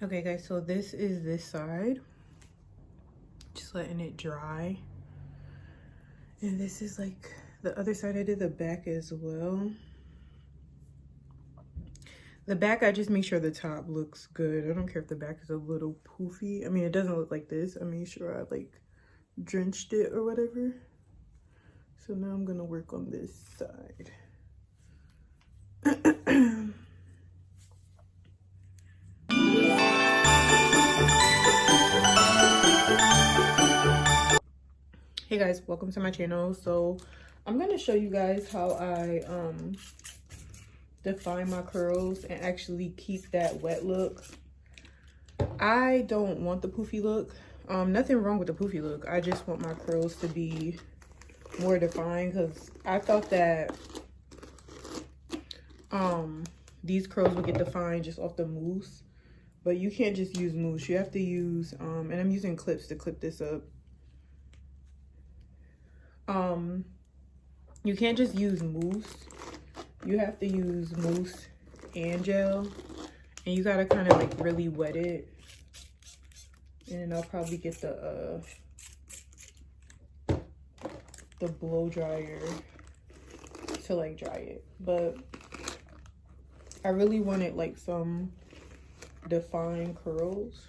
Okay guys, so this is this side. Just letting it dry. And this is like the other side. I did the back as well. The back, I just make sure the top looks good. I don't care if the back is a little poofy. I mean, it doesn't look like this. I made sure I like drenched it or whatever. So now I'm gonna work on this side. Hey guys, welcome to my channel. So I'm gonna show you guys how I define my curls and actually keep that wet look. I don't want the poofy look. Nothing wrong with the poofy look. I just want my curls to be more defined because I thought that these curls would get defined just off the mousse, but you can't just use mousse. You have to use and I'm using clips to clip this up. You can't just use mousse. You have to use mousse and gel, and you gotta kind of like really wet it. And I'll probably get the blow dryer to like dry it, but I really wanted like some defined curls,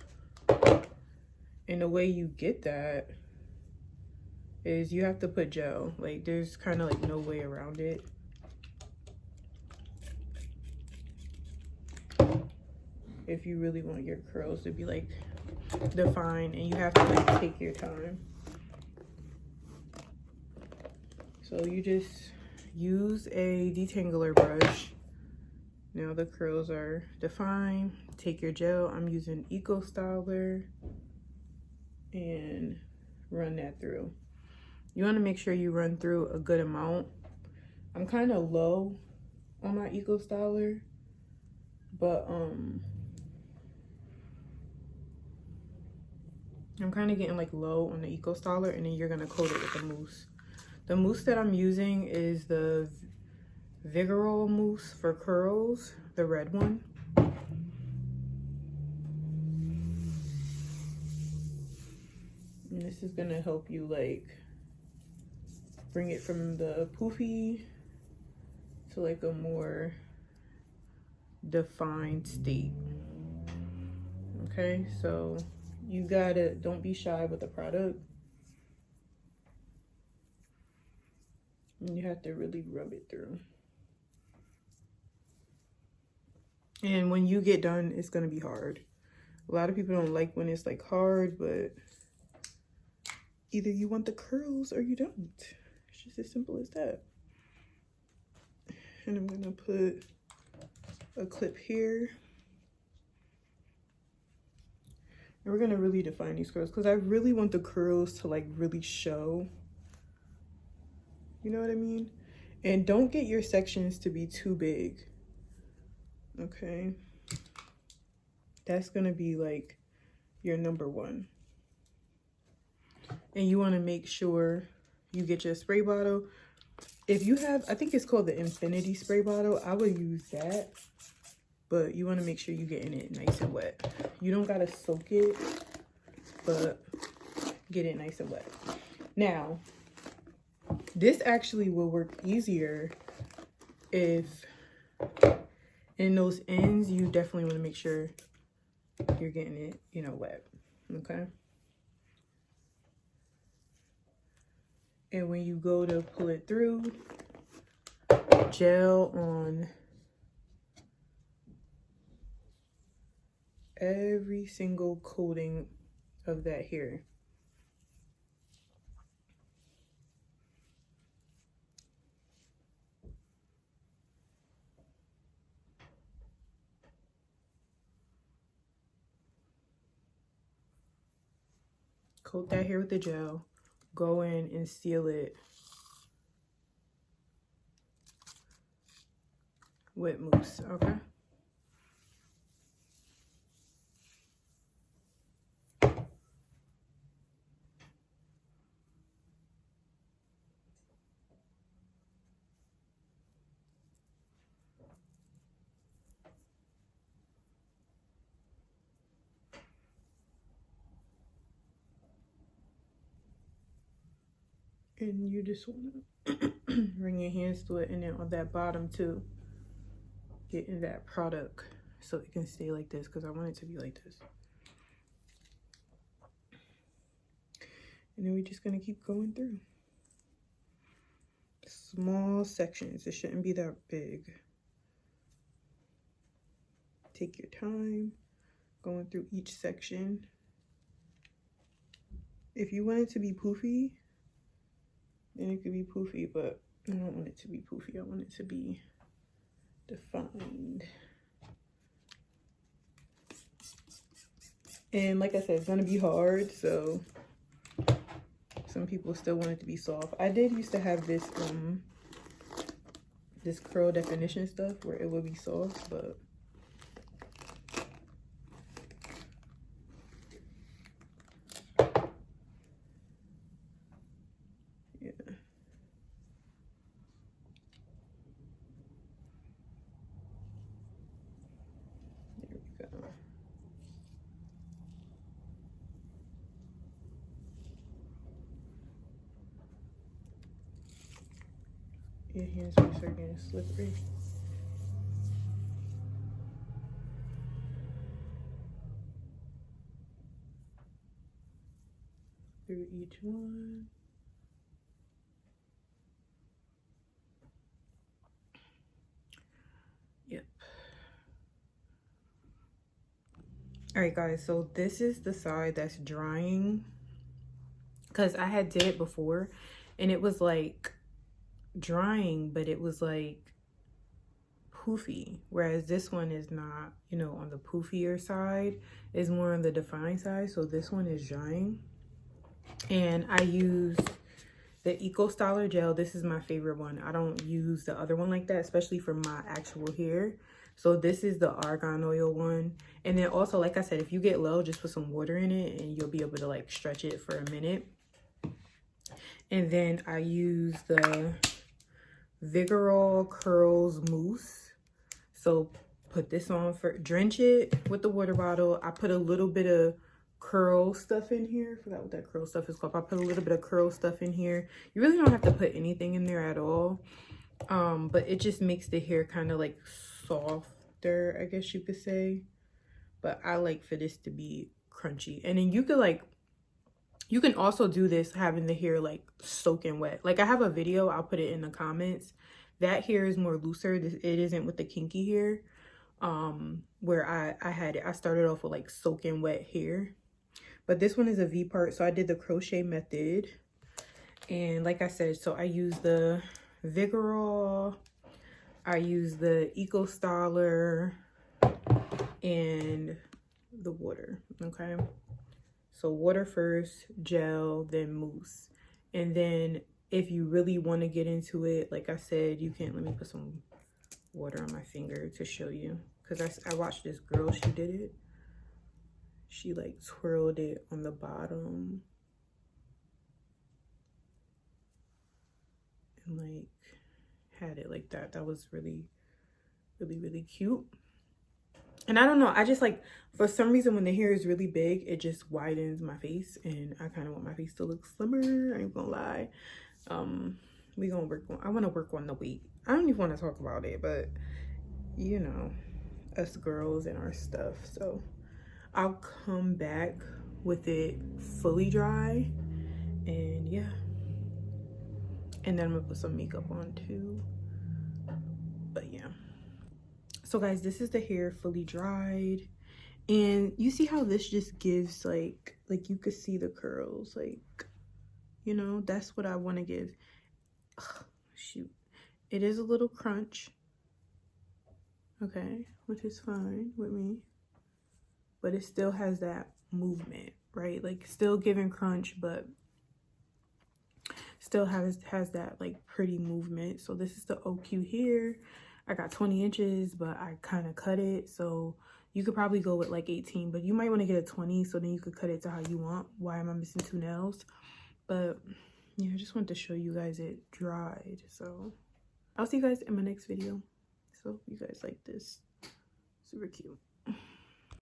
and the way you get that is you have to put gel. Like there's kind of like no way around it. If you really want your curls to be like defined, and you have to like take your time. So you just use a detangler brush. Now the curls are defined. Take your gel. I'm using Eco Styler, and run that through. You want to make sure you run through a good amount. I'm kind of low on my Eco Styler, but I'm kind of getting like low on the Eco Styler, and then you're gonna coat it with the mousse. The mousse that I'm using is the Vigorol mousse for curls, the red one. And this is gonna help you like bring it from the poofy to like a more defined state. Okay, so you gotta, don't be shy with the product. And you have to really rub it through. And when you get done, it's gonna be hard. A lot of people don't like when it's like hard, but either you want the curls or you don't. It's just as simple as that. And I'm gonna put a clip here. And we're gonna really define these curls because I really want the curls to like really show. You know what I mean? And don't get your sections to be too big. Okay? That's gonna be like your number one. And you wanna make sure you get your spray bottle. If you have, I think it's called the Infinity spray bottle, I would use that. But you wanna make sure you're getting it nice and wet. You don't gotta soak it, but get it nice and wet. Now, this actually will work easier if in those ends, you definitely want to make sure you're getting it, you know, wet. Okay. And when you go to pull it through, gel on every single coating of that hair. Coat that hair with the gel. Go in and seal it with mousse, okay? and you just want to bring your hands to it, and then on that bottom too, get in that product so it can stay like this, because I want it to be like this. And then we're just going to keep going through. Small sections. It shouldn't be that big. Take your time going through each section. If you want it to be poofy, then it could be poofy, but I don't want it to be poofy. I want it to be defined. And like I said, it's going to be hard, so some people still want it to be soft. I did used to have this this curl definition stuff where it would be soft, but yeah. There we go. Your hands might start getting slippery. Through each one. Yep. All right, guys, so this is the side that's drying, because I had did it before and it was like drying, but it was like poofy, whereas this one is not, you know, on the poofier side, is more on the defined side. So this one is drying, and I use the Eco Styler gel. This is my favorite one. I don't use the other one like that, especially for my actual hair. So this is the argan oil one. And then also, like I said, if you get low, just put some water in it and you'll be able to like stretch it for a minute. And then I use the Vigorol Curls Mousse. So put this on, for drench it with the water bottle. I put a little bit of curl stuff in here. I forgot what that curl stuff is called. I put a little bit of curl stuff in here. You really don't have to put anything in there at all. But it just makes the hair kind of like softer, I guess you could say. But I like for this to be crunchy. And then you could like, you can also do this having the hair like soaking wet. Like I have a video, I'll put it in the comments. That hair is more looser. It isn't with the kinky hair. Where I had it, I started off with like soaking wet hair. But this one is a V part, so I did the crochet method. And like I said, so I use the Vigorol, I use the Eco Styler, and the water, okay? So water first, gel, then mousse. And then if you really want to get into it, like I said, you can, let me put some water on my finger to show you. Because I watched this girl, she did it. She like twirled it on the bottom. And like had it like that. That was really, really, really cute. And I don't know, I just like, for some reason when the hair is really big, it just widens my face, and I kind of want my face to look slimmer, I ain't gonna lie. We gonna work on, I want to work on the weight. I don't even want to talk about it, but you know, us girls and our stuff. So I'll come back with it fully dry, and yeah. And then I'm gonna put some makeup on too, but yeah. So guys, this is the hair fully dried, and you see how this just gives like you could see the curls, like, you know, that's what I want to give. Ugh, shoot, it is a little crunch, okay, which is fine with me, but it still has that movement, right? Like still giving crunch, but still has that like pretty movement. So this is the OQ hair. I got 20 inches, but I kind of cut it. So you could probably go with like 18, but you might want to get a 20, so then you could cut it to how you want. Why am I missing 2 nails? But yeah, I just wanted to show you guys it dried. So I'll see you guys in my next video. So you guys like this. Super cute.